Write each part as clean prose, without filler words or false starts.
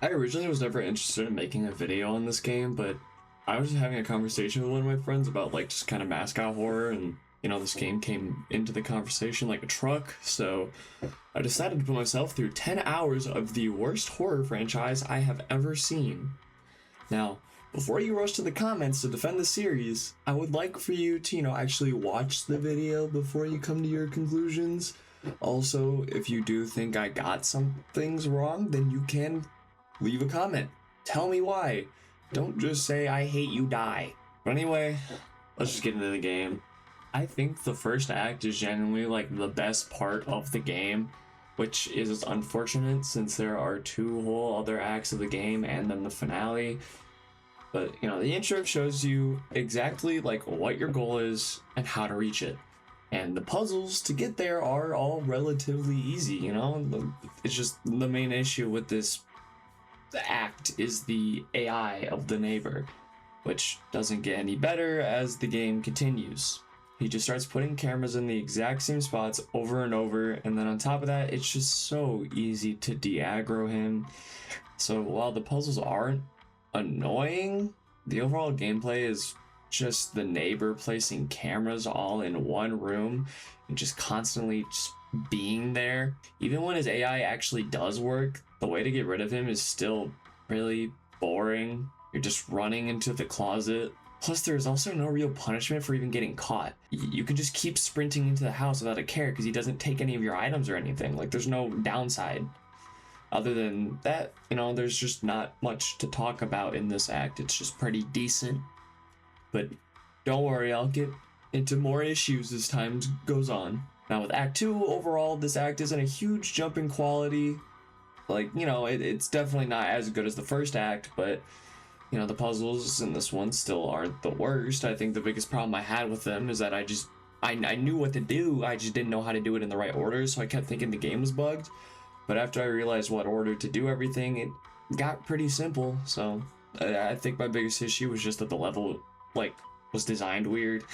I originally was never interested in making a video on this game, but I was just having a conversation with one of my friends about like just kind of mascot horror, and this game came into the conversation like a truck, so I decided to put myself through 10 hours of the worst horror franchise I have ever seen. Now, before you rush to the comments to defend the series, I would like for you to, actually watch the video before you come to your conclusions. Also, if you do think I got some things wrong, then you can leave a comment. Tell me why. Don't just say, I hate you, die. But anyway, let's just get into the game. I think the first act is genuinely like the best part of the game, which is unfortunate since there are 2 whole other acts of the game and then the finale. But, the intro shows you exactly like what your goal is and how to reach it. And the puzzles to get there are all relatively easy, It's just the main issue with this act is the AI of the neighbor, which doesn't get any better as the game continues. He just starts putting cameras in the exact same spots over and over, and then on top of that, it's just so easy to de-aggro him. So while the puzzles aren't annoying, the overall gameplay is just the neighbor placing cameras all in one room and just constantly just being there. Even when his AI actually does work, the way to get rid of him is still really boring. You're just running into the closet. Plus, there's also no real punishment for even getting caught. You can just keep sprinting into the house without a care because he doesn't take any of your items or anything. Like, there's no downside. Other than that, there's just not much to talk about in this act. It's just pretty decent. But don't worry, I'll get into more issues as time goes on. Now, with Act 2, overall, this act isn't a huge jump in quality. Like, it's definitely not as good as the first act, but the puzzles in this one still aren't the worst. I think the biggest problem I had with them is that I knew what to do, I just didn't know how to do it in the right order, so I kept thinking the game was bugged. But after I realized what order to do everything, it got pretty simple. So I think my biggest issue was just that the level, was designed weird.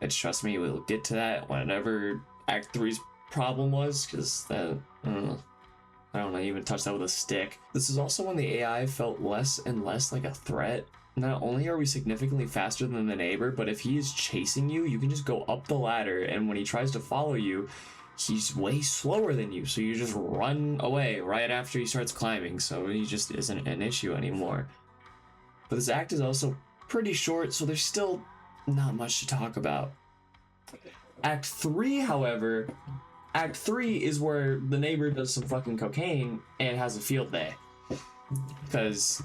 And trust me, we'll get to that whenever Act 3's problem was, because that, I don't know, even touch that with a stick. This is also when the AI felt less and less like a threat. Not only are we significantly faster than the neighbor, but if he is chasing you, you can just go up the ladder, and when he tries to follow you, he's way slower than you, so you just run away right after he starts climbing, so he just isn't an issue anymore. But this act is also pretty short, so there's still not much to talk about. Act 3, however, Act 3 is where the neighbor does some fucking cocaine and has a field day. Because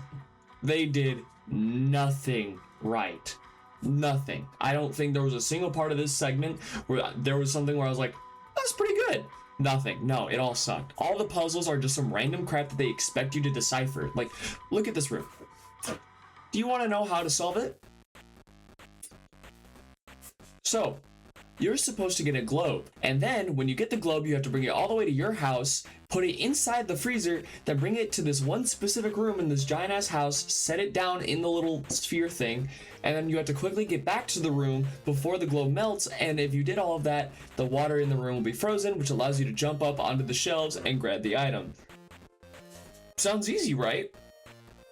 they did nothing right. Nothing. I don't think there was a single part of this segment where there was something where I was like, that's pretty good. Nothing. No, it all sucked. All the puzzles are just some random crap that they expect you to decipher. Like, look at this room. Do you want to know how to solve it? So, you're supposed to get a globe, and then when you get the globe, you have to bring it all the way to your house, put it inside the freezer, then bring it to this one specific room in this giant ass house, set it down in the little sphere thing, and then you have to quickly get back to the room before the globe melts. And if you did all of that, the water in the room will be frozen, which allows you to jump up onto the shelves and grab the item. Sounds easy, right?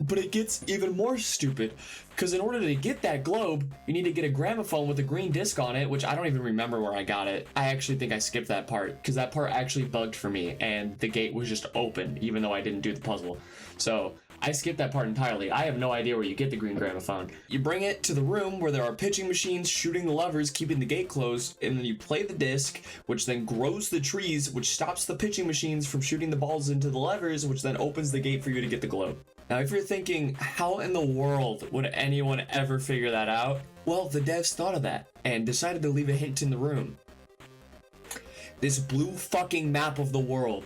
But it gets even more stupid, because in order to get that globe, you need to get a gramophone with a green disc on it, which I don't even remember where I got it. I actually think I skipped that part, because that part actually bugged for me, and the gate was just open, even though I didn't do the puzzle. So I skipped that part entirely. I have no idea where you get the green gramophone. You bring it to the room where there are pitching machines shooting the levers, keeping the gate closed, and then you play the disc, which then grows the trees, which stops the pitching machines from shooting the balls into the levers, which then opens the gate for you to get the globe. Now, if you're thinking, how in the world would anyone ever figure that out? Well, the devs thought of that and decided to leave a hint in the room. This blue fucking map of the world.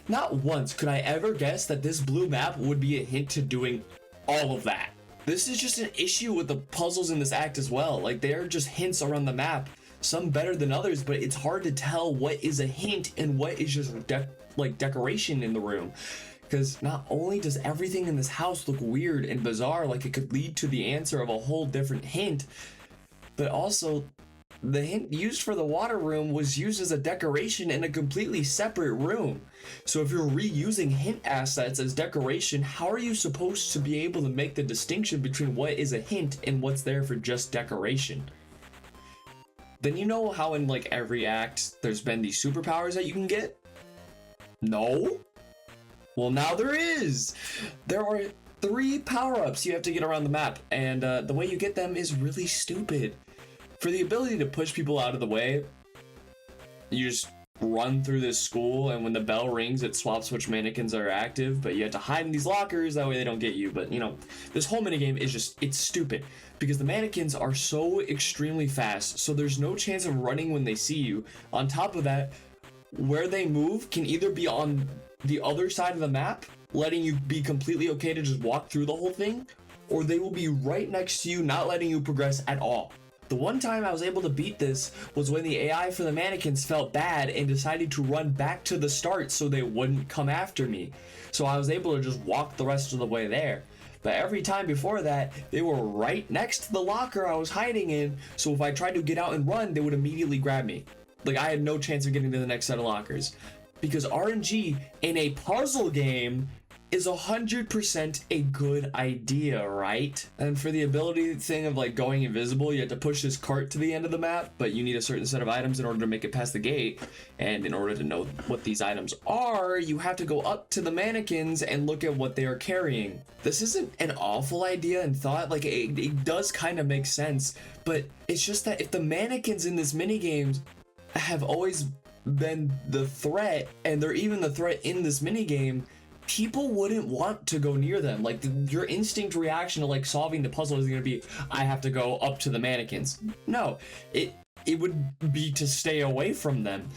Not once could I ever guess that this blue map would be a hint to doing all of that. This is just an issue with the puzzles in this act as well. Like, they're just hints around the map, some better than others, but it's hard to tell what is a hint and what is just decoration in the room. Because not only does everything in this house look weird and bizarre, like it could lead to the answer of a whole different hint, but also the hint used for the water room was used as a decoration in a completely separate room. So if you're reusing hint assets as decoration, how are you supposed to be able to make the distinction between what is a hint and what's there for just decoration? Then you know how in like every act there's been these superpowers that you can get? No? Well, now there is! There are 3 power-ups you have to get around the map, and the way you get them is really stupid. For the ability to push people out of the way, you just run through this school, and when the bell rings, it swaps which mannequins are active, but you have to hide in these lockers, that way they don't get you. But, you know, this whole minigame is just, it's stupid, because the mannequins are so extremely fast, so there's no chance of running when they see you. On top of that, where they move can either be on the other side of the map, letting you be completely okay to just walk through the whole thing, or they will be right next to you, not letting you progress at all. The one time I was able to beat this was when the AI for the mannequins felt bad and decided to run back to the start so they wouldn't come after me. So I was able to just walk the rest of the way there. But every time before that, they were right next to the locker I was hiding in, so if I tried to get out and run, they would immediately grab me. Like, I had no chance of getting to the next set of lockers. Because RNG in a puzzle game is 100% a good idea, right? And for the ability thing of like going invisible, you have to push this cart to the end of the map, but you need a certain set of items in order to make it past the gate. And in order to know what these items are, you have to go up to the mannequins and look at what they are carrying. This isn't an awful idea and thought, like it does kind of make sense, but it's just that if the mannequins in this minigame have always been the threat, and they're even the threat in this minigame, people wouldn't want to go near them. Like your instinct reaction to like solving the puzzle is going to be, I have to go up to the mannequins. No, it would be to stay away from them.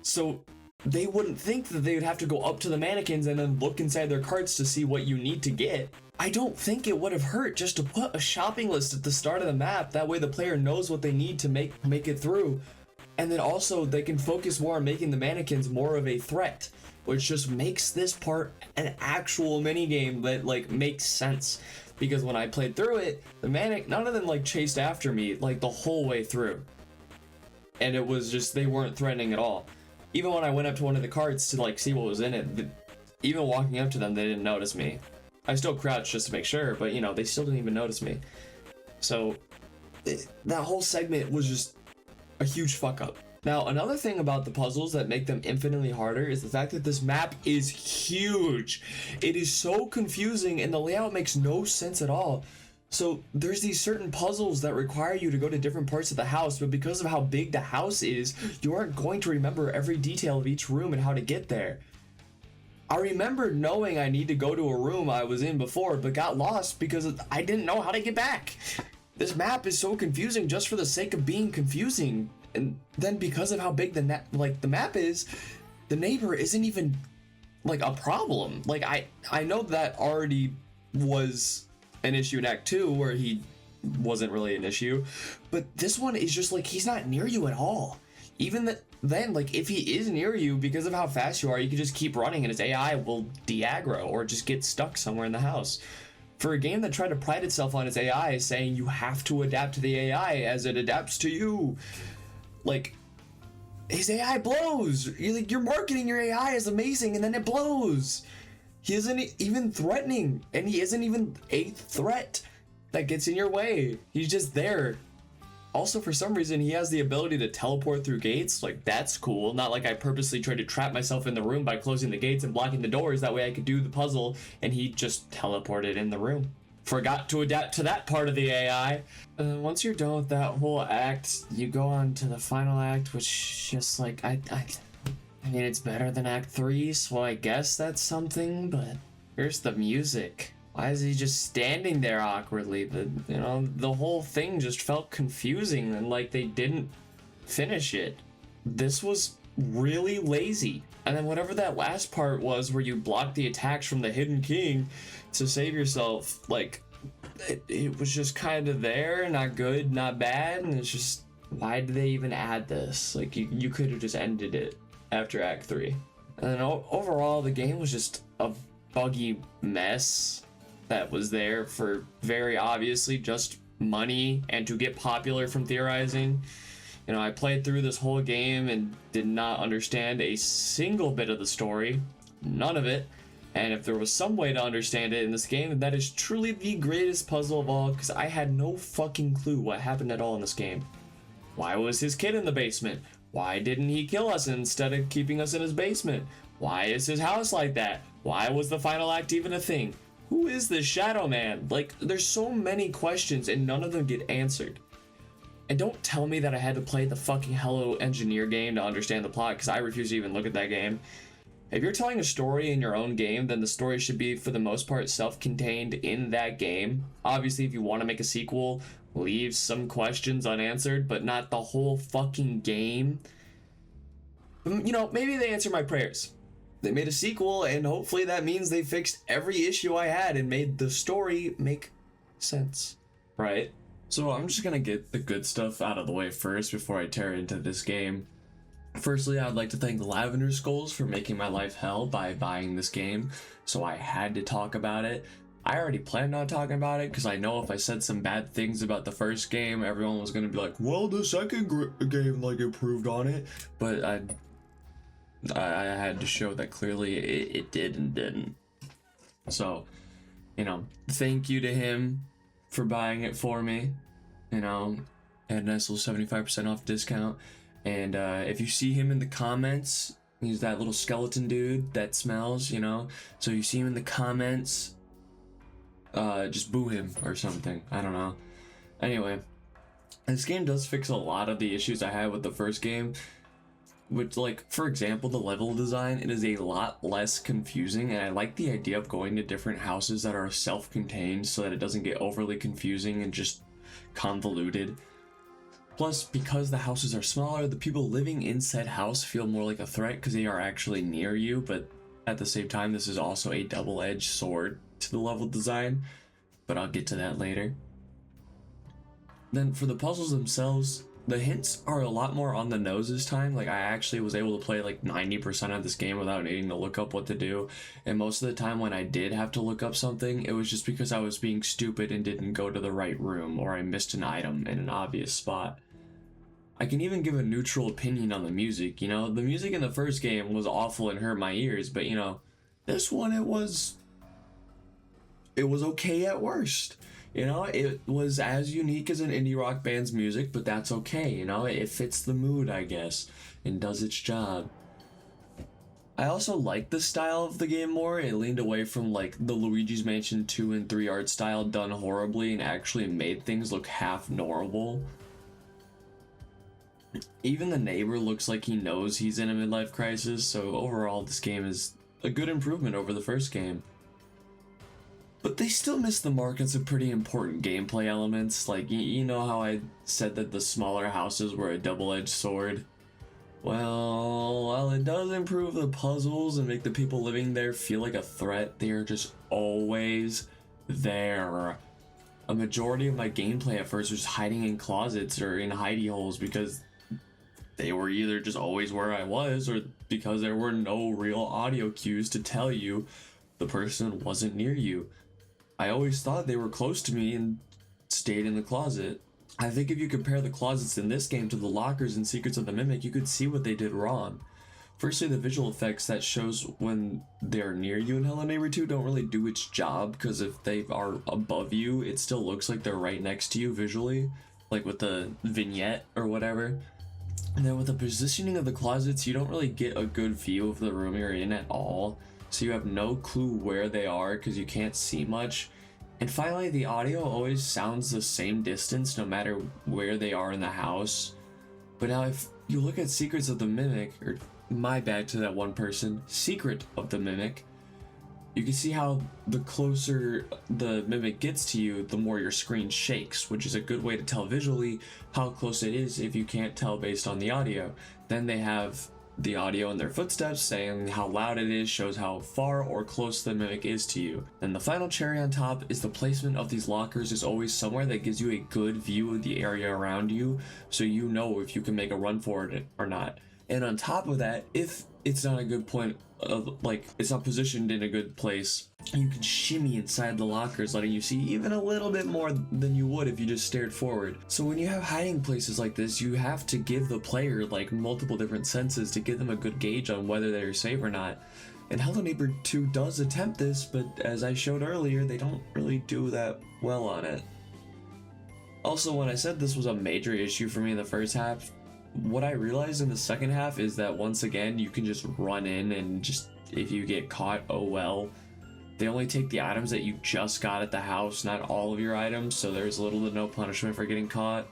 So they wouldn't think that they would have to go up to the mannequins and then look inside their carts to see what you need to get. I don't think it would have hurt just to put a shopping list at the start of the map. That way the player knows what they need to make it through. And then also they can focus more on making the mannequins more of a threat, which just makes this part an actual minigame that like makes sense. Because when I played through it, none of them like chased after me like the whole way through. And it was just, they weren't threatening at all. Even when I went up to one of the carts to like see what was in it, even walking up to them, they didn't notice me. I still crouched just to make sure, but you know, they still didn't even notice me. So that whole segment was just a huge fuck up. Now, another thing about the puzzles that make them infinitely harder is the fact that this map is huge. It is so confusing and the layout makes no sense at all. So there's these certain puzzles that require you to go to different parts of the house, but because of how big the house is, you aren't going to remember every detail of each room and how to get there. I remembered knowing I need to go to a room I was in before, but got lost because I didn't know how to get back. This map is so confusing just for the sake of being confusing. And then because of how big the map is, the neighbor isn't even like a problem. Like I know that already was an issue in Act 2 where he wasn't really an issue, but this one is just like he's not near you at all. Even then, like if he is near you, because of how fast you are, you can just keep running and his AI will de-aggro or just get stuck somewhere in the house. For a game that tried to pride itself on its AI saying you have to adapt to the AI as it adapts to you, like his AI blows. You're marketing your AI as amazing and then it blows. He isn't even threatening, and he isn't even a threat that gets in your way. He's just there. Also, for some reason, he has the ability to teleport through gates. Like, that's cool. Not like I purposely tried to trap myself in the room by closing the gates and blocking the doors. That way I could do the puzzle, and he just teleported in the room. Forgot to adapt to that part of the AI. Once you're done with that whole act, you go on to the final act, which just like, I mean, it's better than Act 3, so I guess that's something, but here's the music. Why is he just standing there awkwardly? The whole thing just felt confusing and like they didn't finish it. This was really lazy. And then whatever that last part was where you blocked the attacks from the Hidden King to save yourself, like, it was just kind of there, not good, not bad, and it's just, why did they even add this? Like, you could have just ended it after Act 3. And then overall, the game was just a buggy mess that was there for very obviously just money and to get popular from theorizing. You know, I played through this whole game and did not understand a single bit of the story. None of it. And if there was some way to understand it in this game, then that is truly the greatest puzzle of all, because I had no fucking clue what happened at all in this game. Why was his kid in the basement? Why didn't he kill us instead of keeping us in his basement? Why is his house like that? Why was the final act even a thing? Who is this Shadow Man? Like, there's so many questions and none of them get answered. And don't tell me that I had to play the fucking Hello Engineer game to understand the plot, because I refuse to even look at that game. If you're telling a story in your own game, then the story should be, for the most part, self-contained in that game. Obviously, if you want to make a sequel, leave some questions unanswered, but not the whole fucking game. You know, maybe they answer my prayers. They made a sequel, and hopefully that means they fixed every issue I had and made the story make sense, right? So I'm just gonna get the good stuff out of the way first before I tear into this game. Firstly, I'd like to thank Lavender Skulls for making my life hell by buying this game, so I had to talk about it. I already planned on talking about it because I know if I said some bad things about the first game, everyone was going to be like, well, the second game like improved on it, but I had to show that clearly it did and didn't. So, you know, thank you to him for buying it for me. You know, had a nice little 75% off discount. And if you see him in the comments, he's that little skeleton dude that smells, you know? So you see him in the comments, just boo him or something. I don't know. Anyway, this game does fix a lot of the issues I had with the first game. Which, like, for example, the level design, it is a lot less confusing, and I like the idea of going to different houses that are self-contained so that it doesn't get overly confusing and just convoluted. Plus, because the houses are smaller, the people living in said house feel more like a threat because they are actually near you, but at the same time, this is also a double-edged sword to the level design, but I'll get to that later. Then for the puzzles themselves, the hints are a lot more on the nose this time. Like, I actually was able to play like 90% of this game without needing to look up what to do, and most of the time when I did have to look up something, it was just because I was being stupid and didn't go to the right room, or I missed an item in an obvious spot. I can even give a neutral opinion on the music. You know, the music in the first game was awful and hurt my ears, but you know, this one, it was okay at worst. You know, it was as unique as an indie rock band's music, but that's okay, you know, it fits the mood, I guess, and does its job. I also like the style of the game more. It leaned away from like the Luigi's Mansion 2 and 3 art style done horribly and actually made things look half normal. Even the neighbor looks like he knows he's in a midlife crisis, so overall this game is a good improvement over the first game. But they still missed the mark on some pretty important gameplay elements, like, you know how I said that the smaller houses were a double-edged sword? Well, while it does improve the puzzles and make the people living there feel like a threat, they are just always there. A majority of my gameplay at first was hiding in closets or in hidey holes because they were either just always where I was, or because there were no real audio cues to tell you the person wasn't near you. I always thought they were close to me and stayed in the closet. I think if you compare the closets in this game to the lockers in Secrets of the Mimic, you could see what they did wrong. Firstly, the visual effects that shows when they're near you in Hello Neighbor 2 don't really do its job, because if they are above you, it still looks like they're right next to you visually, like with the vignette or whatever. And then with the positioning of the closets, you don't really get a good view of the room you're in at all, so you have no clue where they are because you can't see much. And finally, the audio always sounds the same distance no matter where they are in the house. But now if you look at Secrets of the Mimic, or my bad to that one person, Secret of the Mimic, you can see how the closer the mimic gets to you, the more your screen shakes, which is a good way to tell visually how close it is if you can't tell based on the audio. Then they have the audio in their footsteps saying how loud it is, shows how far or close the mimic is to you. Then the final cherry on top is the placement of these lockers is always somewhere that gives you a good view of the area around you, so you know if you can make a run for it or not. And on top of that, if it's not a good point like it's not positioned in a good place. You can shimmy inside the lockers, letting you see even a little bit more than you would if you just stared forward. So when you have hiding places like this, you have to give the player like multiple different senses to give them a good gauge on whether they're safe or not. And Hello Neighbor 2 does attempt this, but as I showed earlier, they don't really do that well on it. Also, when I said this was a major issue for me in the first half, what I realized in the second half is that once again, you can just run in and just, if you get caught, oh well. They only take the items that you just got at the house, not all of your items, so there's little to no punishment for getting caught.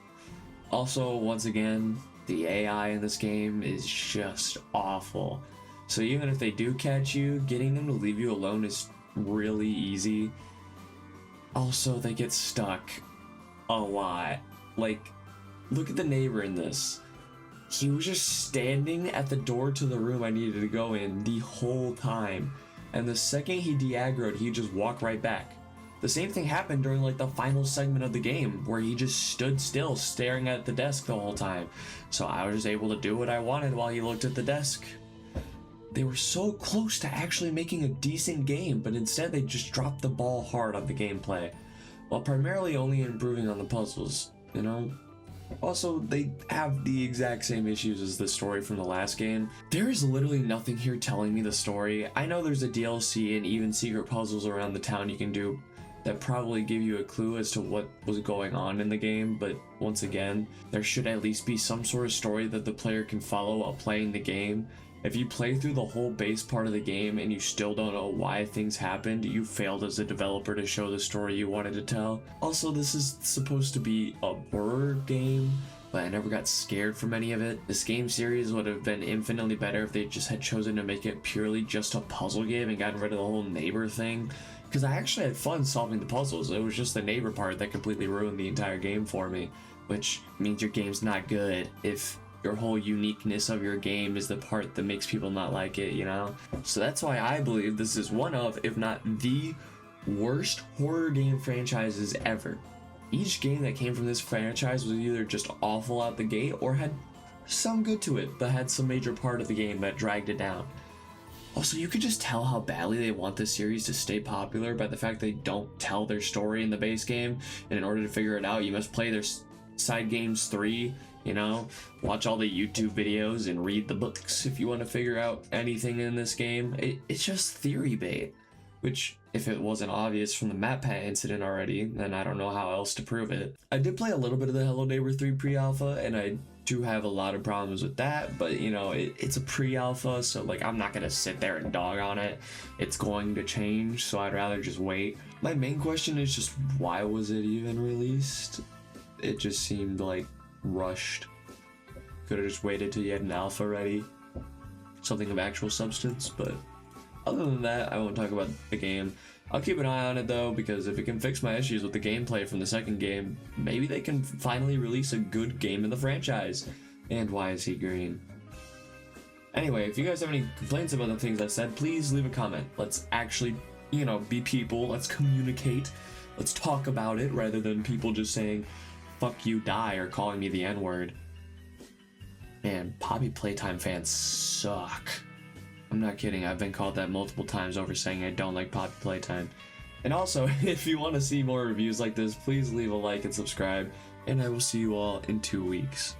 Also, once again, the AI in this game is just awful. So even if they do catch you, getting them to leave you alone is really easy. Also, they get stuck a lot. Like, look at the neighbor in this. He was just standing at the door to the room I needed to go in the whole time. And the second he de-aggroed, he'd just walk right back. The same thing happened during like the final segment of the game, where he just stood still staring at the desk the whole time. So I was just able to do what I wanted while he looked at the desk. They were so close to actually making a decent game, but instead they just dropped the ball hard on the gameplay, while primarily only improving on the puzzles, you know? Also, they have the exact same issues as the story from the last game. There is literally nothing here telling me the story. I know there's a DLC and even secret puzzles around the town you can do that probably give you a clue as to what was going on in the game, but once again, there should at least be some sort of story that the player can follow while playing the game. If you play through the whole base part of the game and you still don't know why things happened, you failed as a developer to show the story you wanted to tell. Also, this is supposed to be a horror game, but I never got scared from any of it. This game series would have been infinitely better if they just had chosen to make it purely just a puzzle game and gotten rid of the whole neighbor thing. Because I actually had fun solving the puzzles. It was just the neighbor part that completely ruined the entire game for me, which means your game's not good if your whole uniqueness of your game is the part that makes people not like it, you know? So that's why I believe this is one of, if not the worst horror game franchises ever. Each game that came from this franchise was either just awful out the gate or had some good to it, but had some major part of the game that dragged it down. Also, you could just tell how badly they want this series to stay popular by the fact they don't tell their story in the base game, and in order to figure it out, you must play their side games 3, you know, watch all the YouTube videos and read the books if you want to figure out anything in this game. It's just theory bait, which, if it wasn't obvious from the map pad incident already, then I don't know how else to prove it. I did play a little bit of the Hello Neighbor 3 pre-alpha, and I do have a lot of problems with that, but you know, it's a pre-alpha, so like I'm not gonna sit there and dog on it. It's going to change, so I'd rather just wait. My main question is just, why was it even released? It just seemed like rushed. Could have just waited till you had an alpha ready, something of actual substance. But other than that, I won't talk about the game. I'll keep an eye on it though, because if it can fix my issues with the gameplay from the second game, maybe they can finally release a good game in the franchise. And why is he green? Anyway, if you guys have any complaints about the things I said, please leave a comment. Let's actually, you know, be people. Let's communicate. Let's talk about it rather than people just saying fuck you, die, or calling me the N-word. Man, Poppy Playtime fans suck. I'm not kidding, I've been called that multiple times over saying I don't like Poppy Playtime. And also, if you want to see more reviews like this, please leave a like and subscribe, and I will see you all in 2 weeks.